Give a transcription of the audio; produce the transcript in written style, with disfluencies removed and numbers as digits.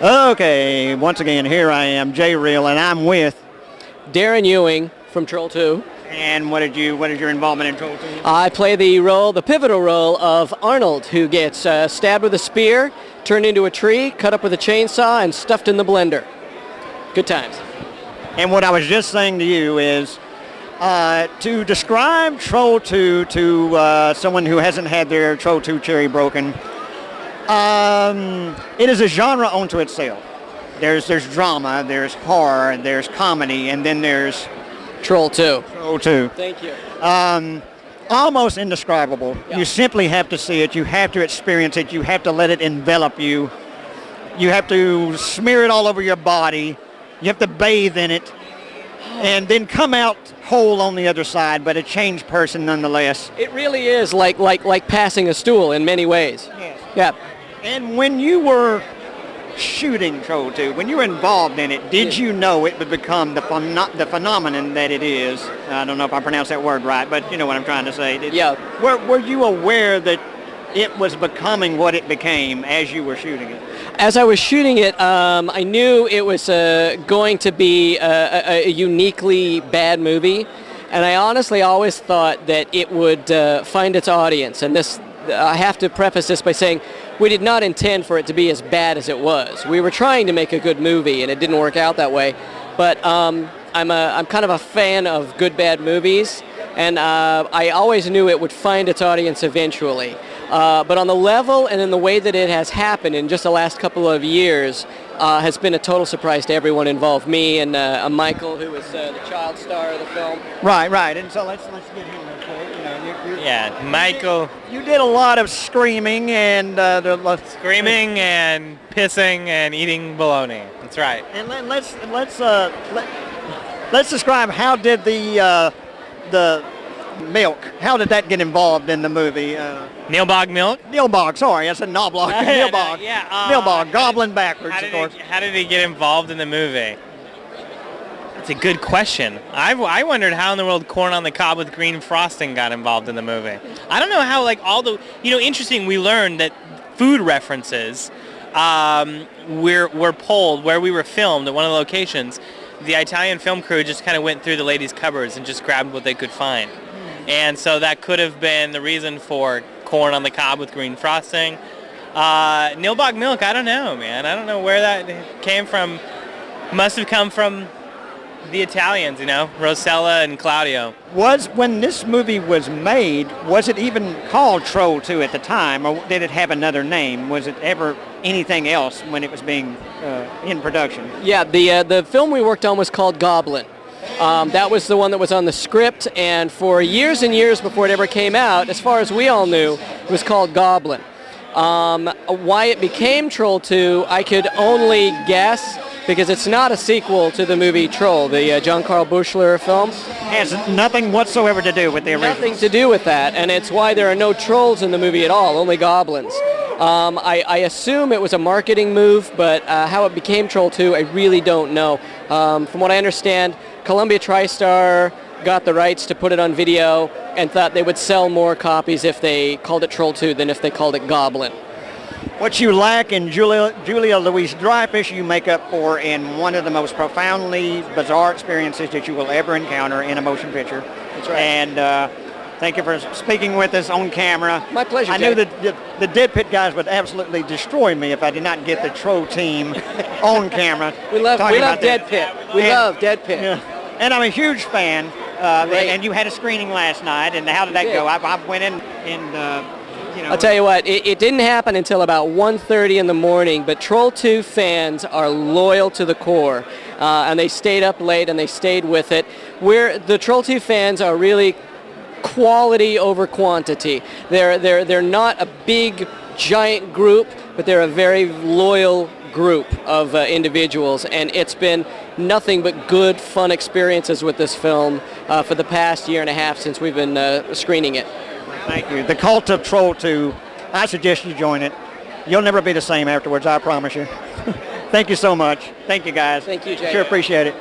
Okay, once again, here I am, Jay Reel, and I'm with Darren Ewing from Troll 2. And what is your involvement in Troll 2? I play the pivotal role of Arnold, who gets stabbed with a spear, turned into a tree, cut up with a chainsaw, and stuffed in the blender. Good times. And what I was just saying to you is, to describe Troll 2 to someone who hasn't had their Troll 2 cherry broken, it is a genre unto itself. There's drama, there's horror, there's comedy, and then there's Troll 2. Troll 2. Thank you. Almost indescribable. Yeah. You simply have to see it. You have to experience it. You have to let it envelop you. You have to smear it all over your body. You have to bathe in it, and then come out whole on the other side, but a changed person nonetheless. It really is like passing a stool in many ways. Yes. Yeah. And when you were shooting Troll 2, when you were involved in it, did you know it would become the phenomenon that it is? I don't know if I pronounced that word right, but you know what I'm trying to say. Yeah. Were you aware that it was becoming what it became as you were shooting it? As I was shooting it, I knew it was going to be a uniquely bad movie, and I honestly always thought that it would find its audience. And this, I have to preface this by saying, we did not intend for it to be as bad as it was. We were trying to make a good movie, and it didn't work out that way. But I'm kind of a fan of good bad movies, and I always knew it would find its audience eventually. But on the level and in the way that it has happened in just the last couple of years has been a total surprise to everyone involved. Me and Michael, who was the child star of the film. Right. And so let's get him real quick. Yeah, Michael. You did a lot of screaming and Screaming and pissing and eating bologna. That's right. And let's describe how did the milk, how did that get involved in the movie? Nilbog Milk? Nilbog, sorry, I said Knobloch. Nilbog. Nilbog, Goblin backwards, of course. How did he get involved in the movie? That's a good question. I wondered how in the world corn on the cob with green frosting got involved in the movie. I don't know how, interesting, we learned that food references were pulled where we were filmed at one of the locations. The Italian film crew just kind of went through the ladies' cupboards and just grabbed what they could find. And so that could have been the reason for corn on the cob with green frosting. Nilbog Milk, I don't know, man. I don't know where that came from. Must have come from the Italians, Rosella and Claudio. When this movie was made, was it even called Troll 2 at the time, or did it have another name? Was it ever anything else when it was being in production? Yeah, the film we worked on was called Goblin. That was the one that was on the script, and for years and years before it ever came out, as far as we all knew, it was called Goblin. Why it became Troll 2, I could only guess, because it's not a sequel to the movie Troll, the John Carl Buechler film. Has nothing whatsoever to do with the original. Nothing to do with that, and it's why there are no trolls in the movie at all, only goblins. I assume it was a marketing move, but how it became Troll 2, I really don't know. From what I understand, Columbia TriStar got the rights to put it on video and thought they would sell more copies if they called it Troll 2 than if they called it Goblin. What you lack in Julia Louis-Dreyfus, you make up for in one of the most profoundly bizarre experiences that you will ever encounter in a motion picture. That's right. And thank you for speaking with us on camera. My pleasure, I Jay. knew that the Dead Pit guys would absolutely destroy me if I did not get the Troll team on camera. We love Dead Pit. We love Dead Pit. Yeah. And I'm a huge fan. And you had a screening last night, and how did that go? I went in and... I'll tell you what, it didn't happen until about 1:30 in the morning, but Troll 2 fans are loyal to the core, and they stayed up late and they stayed with it. The Troll 2 fans are really quality over quantity. They're not a big, giant group, but they're a very loyal group of individuals, and it's been nothing but good, fun experiences with this film for the past year and a half since we've been screening it. Thank you. The cult of Troll 2, I suggest you join it. You'll never be the same afterwards, I promise you. Thank you so much. Thank you, guys. Thank you, Jay. Sure appreciate it.